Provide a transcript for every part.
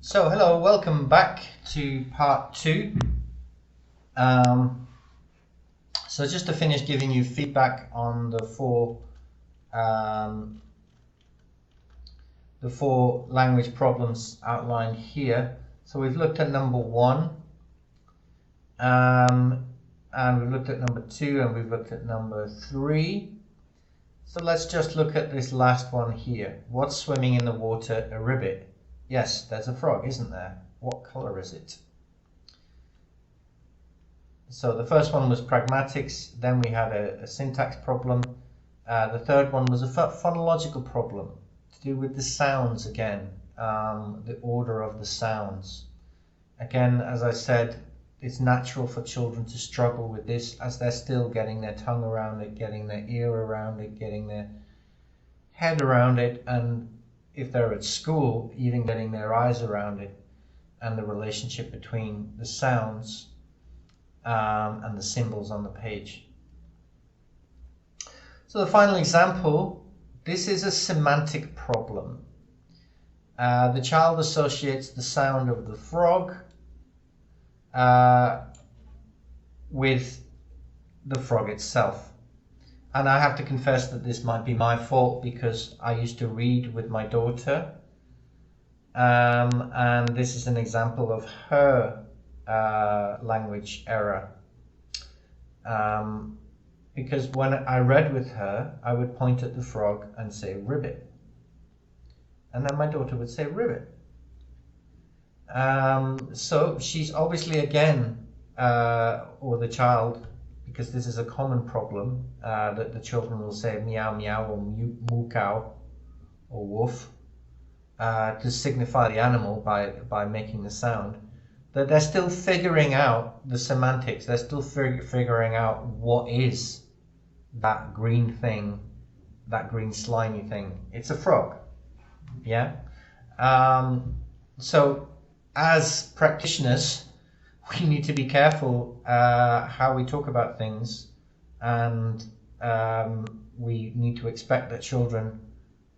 So hello, welcome back to part 2. So just to finish giving you feedback on the four language problems outlined here. So we've looked at number 1, and we've looked at number 2, and we've looked at number 3. So let's just look at this last one here. What's swimming in the water? A ribbit. Yes, there's a frog, isn't there? What color is it? So the first one was pragmatics, then we had a syntax problem. The third one was a phonological problem to do with the sounds again, the order of the sounds. Again, as I said, it's natural for children to struggle with this as they're still getting their tongue around it, getting their ear around it, getting their head around it, and if they're at school, even getting their eyes around it and the relationship between the sounds and the symbols on the page. So the final example, this is a semantic problem. The child associates the sound of the frog with the frog itself. And I have to confess that this might be my fault because I used to read with my daughter. And this is an example of her language error. Because when I read with her, I would point at the frog and say ribbit. And then my daughter would say ribbit. So she's obviously again, or the child, because this is a common problem, that the children will say meow meow or moo cow or woof to signify the animal by making the sound, that they're still figuring out the semantics. They're still figuring out what is that green thing, that green slimy thing. It's a frog, yeah? So as practitioners, we need to be careful how we talk about things, and we need to expect that children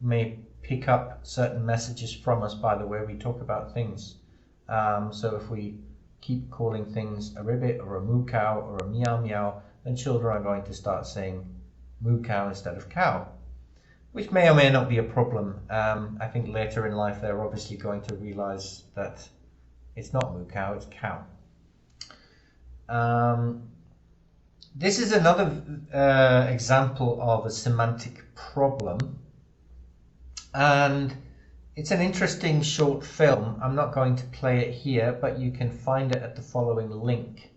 may pick up certain messages from us by the way we talk about things. So if we keep calling things a ribbit or a moo cow or a meow meow, then children are going to start saying moo cow instead of cow, which may or may not be a problem. I think later in life they're obviously going to realize that it's not moo cow, it's cow. This is another example of a semantic problem, and it's an interesting short film. I'm not going to play it here, but you can find it at the following link.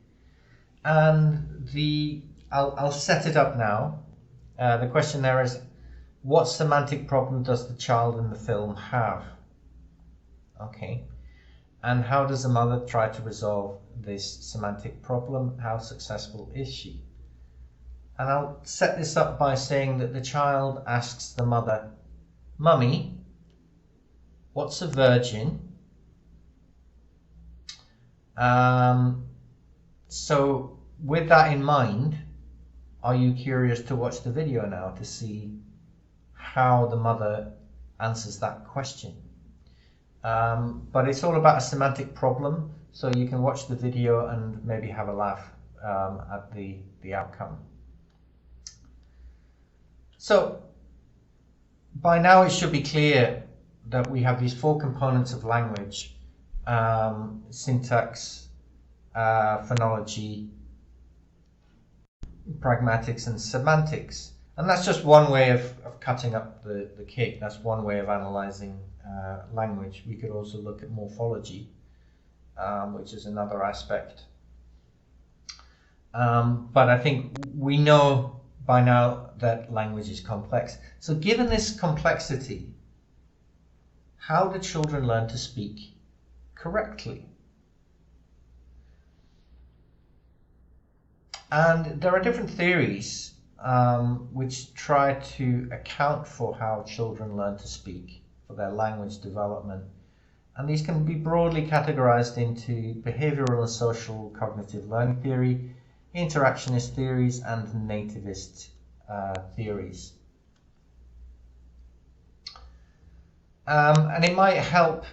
And I'll set it up now. The question there is, what semantic problem does the child in the film have? Okay. And how does the mother try to resolve this semantic problem? How successful is she? And I'll set this up by saying that the child asks the mother, "Mummy, what's a virgin?" So with that in mind, are you curious to watch the video now to see how the mother answers that question? But it's all about a semantic problem, so you can watch the video and maybe have a laugh at the outcome. So by now it should be clear that we have these 4 components of language: syntax, phonology, pragmatics, and semantics. And that's just one way of cutting up the cake. That's one way of analyzing language. We could also look at morphology, which is another aspect. But I think we know by now that language is complex. So given this complexity, how do children learn to speak correctly? And there are different theories which try to account for how children learn to speak, for their language development. And these can be broadly categorized into behavioral and social cognitive learning theory, interactionist theories, and nativist theories. And it might help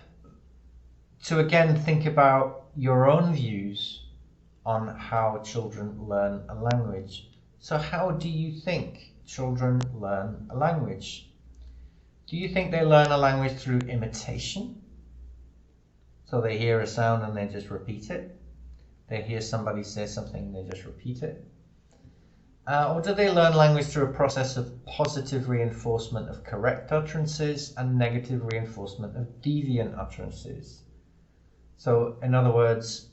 to again think about your own views on how children learn a language. So how do you think children learn a language? Do you think they learn a language through imitation? So they hear a sound and they just repeat it? They hear somebody say something and they just repeat it? Or do they learn language through a process of positive reinforcement of correct utterances and negative reinforcement of deviant utterances? So in other words,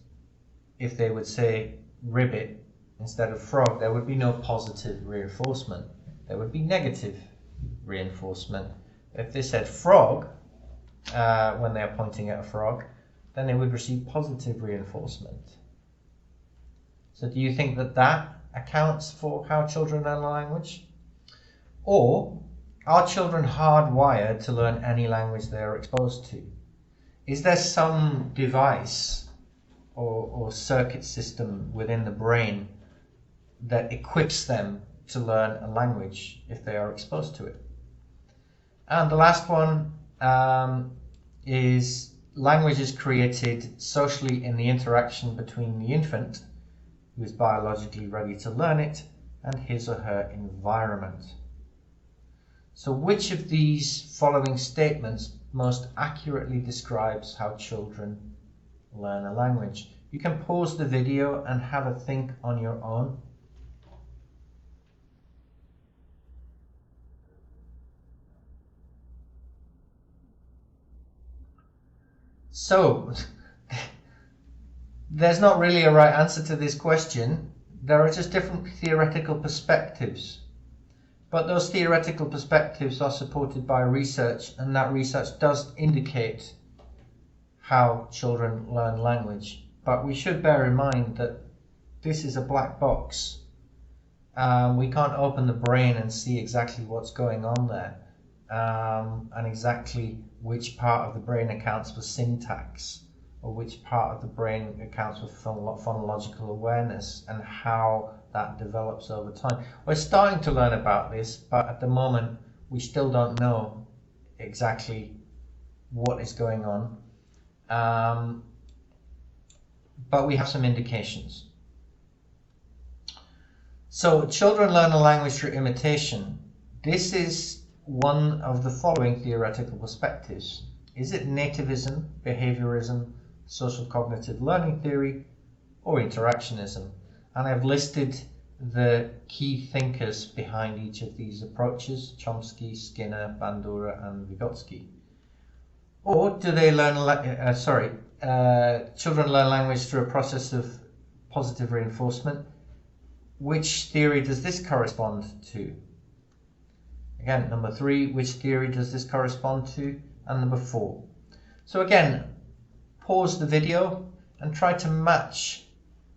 if they would say ribbit instead of frog, there would be no positive reinforcement. There would be negative reinforcement. If they said frog when they are pointing at a frog, then they would receive positive reinforcement. So do you think that that accounts for how children learn a language? Or are children hardwired to learn any language they are exposed to? Is there some device or circuit system within the brain that equips them to learn a language if they are exposed to it? And the last one is language is created socially in the interaction between the infant, who is biologically ready to learn it, and his or her environment. So which of these following statements most accurately describes how children learn a language? You can pause the video and have a think on your own. So, there's not really a right answer to this question. There are just different theoretical perspectives. But those theoretical perspectives are supported by research, and that research does indicate how children learn language. But we should bear in mind that this is a black box. We can't open the brain and see exactly what's going on there, and exactly which part of the brain accounts for syntax, or which part of the brain accounts for phonological awareness, and how that develops over time. We're starting to learn about this, but at the moment we still don't know exactly what is going on. But we have some indications. So children learn a language through imitation. This is one of the following theoretical perspectives. Is it nativism, behaviorism, social cognitive learning theory, or interactionism? And I've listed the key thinkers behind each of these approaches: Chomsky, Skinner, Bandura, and Vygotsky. Or do they learn, children learn language through a process of positive reinforcement? Which theory does this correspond to? Again, number 3, which theory does this correspond to? And number 4. So again, pause the video and try to match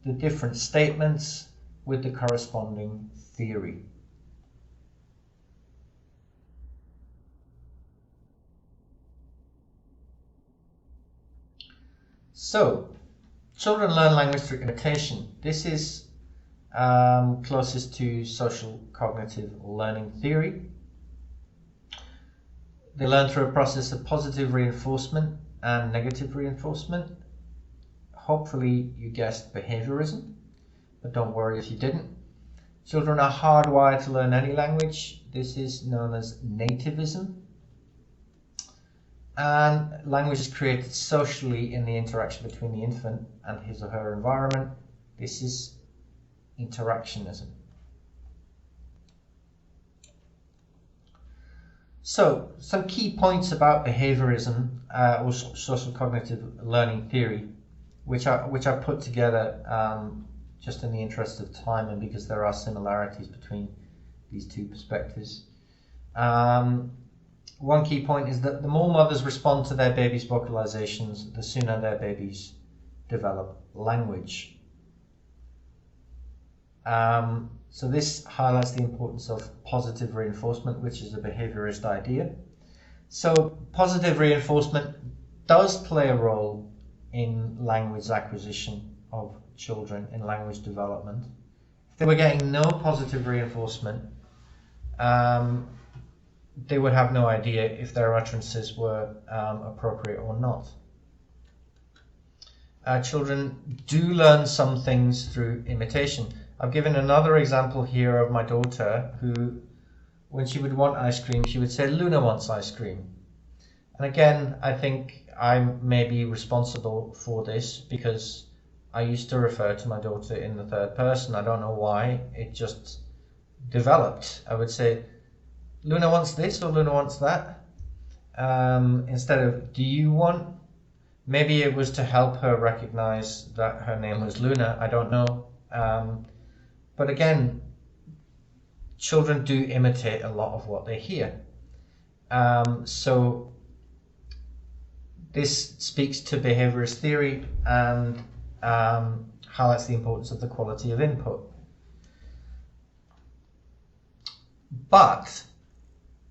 the different statements with the corresponding theory. So, children learn language through imitation. This is closest to social cognitive learning theory. They learn through a process of positive reinforcement and negative reinforcement. Hopefully you guessed behaviorism, but don't worry if you didn't. Children are hardwired to learn any language. This is known as nativism. And language is created socially in the interaction between the infant and his or her environment. This is interactionism. So, some key points about behaviorism or social cognitive learning theory, which I put together just in the interest of time and because there are similarities between these two perspectives. One key point is that the more mothers respond to their baby's vocalizations, the sooner their babies develop language. So this highlights the importance of positive reinforcement, which is a behaviorist idea. So positive reinforcement does play a role in language acquisition of children, in language development. If they were getting no positive reinforcement, they would have no idea if their utterances were appropriate or not. children do learn some things through imitation. I've given another example here of my daughter who, when she would want ice cream, she would say, "Luna wants ice cream." And again, I think I may be responsible for this because I used to refer to my daughter in the third person. I don't know why, it just developed. I would say, "Luna wants this," or "Luna wants that," instead of "do you want." Maybe it was to help her recognize that her name was Luna, I don't know. But again, children do imitate a lot of what they hear. So this speaks to behaviorist theory and highlights the importance of the quality of input. But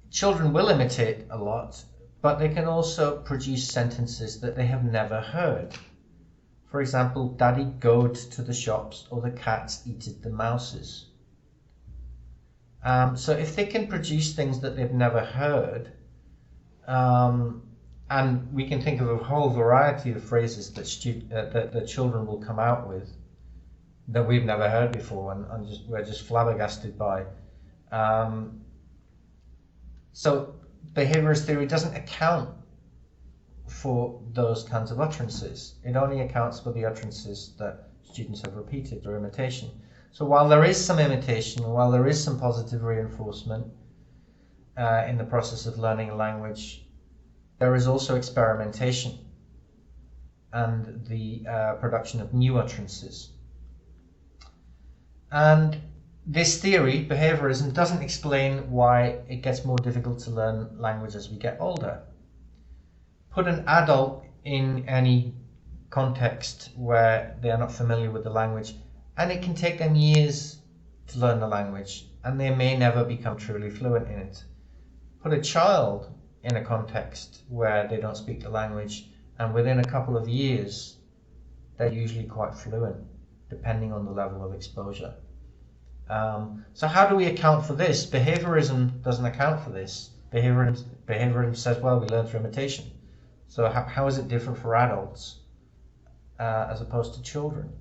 children will imitate a lot, but they can also produce sentences that they have never heard. For example, "Daddy goed to the shops," or "the cats eated the mouses." So if they can produce things that they've never heard, and we can think of a whole variety of phrases that the children will come out with that we've never heard before, and we're just flabbergasted by. So behaviorist theory doesn't account for those kinds of utterances. It only accounts for the utterances that students have repeated or imitation. So while there is some imitation, while there is some positive reinforcement in the process of learning a language, there is also experimentation and the production of new utterances. And this theory, behaviorism, doesn't explain why it gets more difficult to learn language as we get older. Put an adult in any context where they are not familiar with the language, and it can take them years to learn the language, and they may never become truly fluent in it. Put a child in a context where they don't speak the language, and within a couple of years, they're usually quite fluent, depending on the level of exposure. So how do we account for this? Behaviorism doesn't account for this. Behaviorism says, well, we learn through imitation. So how is it different for adults as opposed to children?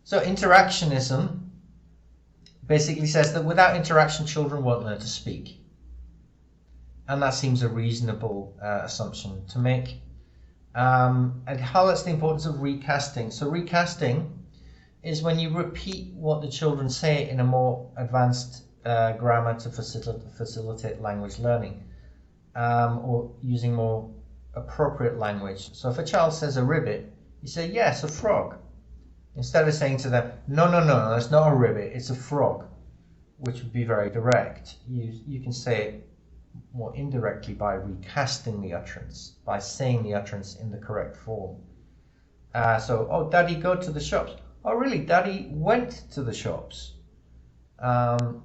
So interactionism basically says that without interaction, children won't learn to speak. And that seems a reasonable assumption to make. It highlights the importance of recasting. So recasting is when you repeat what the children say in a more advanced grammar to facilitate language learning, or using more appropriate language. So if a child says a ribbit, you say, "Yes, a frog." Instead of saying to them, no, that's not a ribbit, it's a frog," which would be very direct. You can say it more indirectly by recasting the utterance, by saying the utterance in the correct form. So, "Oh, Daddy go to the shops." "Oh, really? Daddy went to the shops." And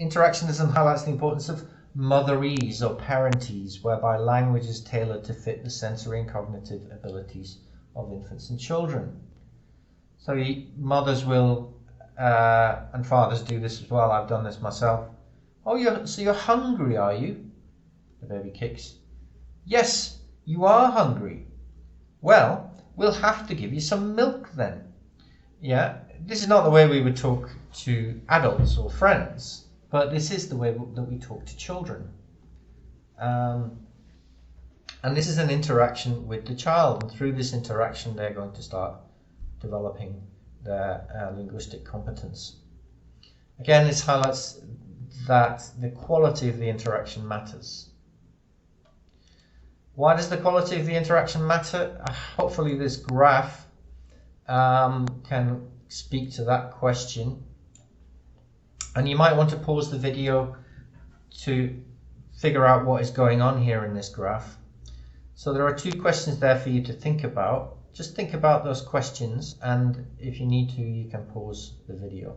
interactionism highlights the importance of motherese or parentese, whereby language is tailored to fit the sensory and cognitive abilities of infants and children. So mothers will, and fathers do this as well, I've done this myself. "Oh, so you're hungry, are you?" The baby kicks. "Yes, you are hungry. Well, we'll have to give you some milk then." Yeah, this is not the way we would talk to adults or friends, but this is the way that we talk to children. And this is an interaction with the child, and through this interaction they're going to start developing their linguistic competence. Again, this highlights that the quality of the interaction matters. Why does the quality of the interaction matter? Hopefully this graph can speak to that question. And you might want to pause the video to figure out what is going on here in this graph. So there are 2 questions there for you to think about. Just think about those questions, and if you need to, you can pause the video.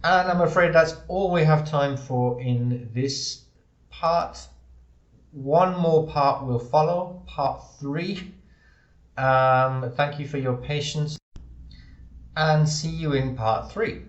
And I'm afraid that's all we have time for in this part. One more part will follow, part 3. Thank you for your patience, and see you in part 3.